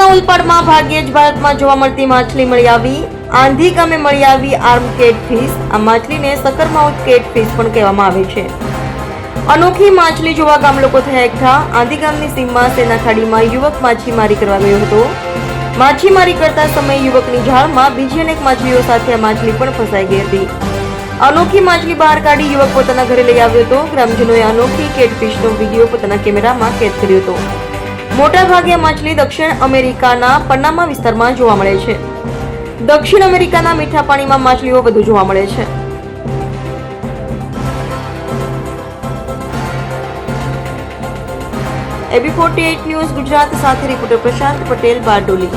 કચ્છના ઉલપાડમાં ભાગ્યે જ ભારતમાં જોવા મળતી માછલી મળી આવી. આંધી ગામે મળી આવી આર્મ કેટફિશ. આ માછલીને સકરમાઉથ કેટફિશ પણ કહેવામાં આવે છે. અનોખી માછલી જોવા ગામ લોકો થયા એકઠા. આંધી ગામની સીમમાં સેના ખાડીમાં યુવક માછીમારી કરવા ગયો હતો. માછીમારી કરતા સમયે યુવકની જાળમાં બીજી અનેક માછલીઓ સાથે આ માછલી પણ ફસાઈ ગઈ હતી. અનોખી માછલી બહાર કાઢી યુવક પોતાના ઘરે લઈ આવ્યો હતો. ગ્રામજનોએ અનોખી કેટફિશનો વિડીયો પોતાના કેમેરામાં કેદ કર્યો હતો. મોટા ભાગે આ માછલી દક્ષિણ અમેરિકાના પનામા વિસ્તારમાં જોવા મળે છે. દક્ષિણ અમેરિકાના મીઠા પાણીમાં માછલીઓ વધુ જોવા મળે છે. AB48 ન્યૂઝ ગુજરાત સાથે રિપોર્ટર પ્રશાંત પટેલ, બારડોલી.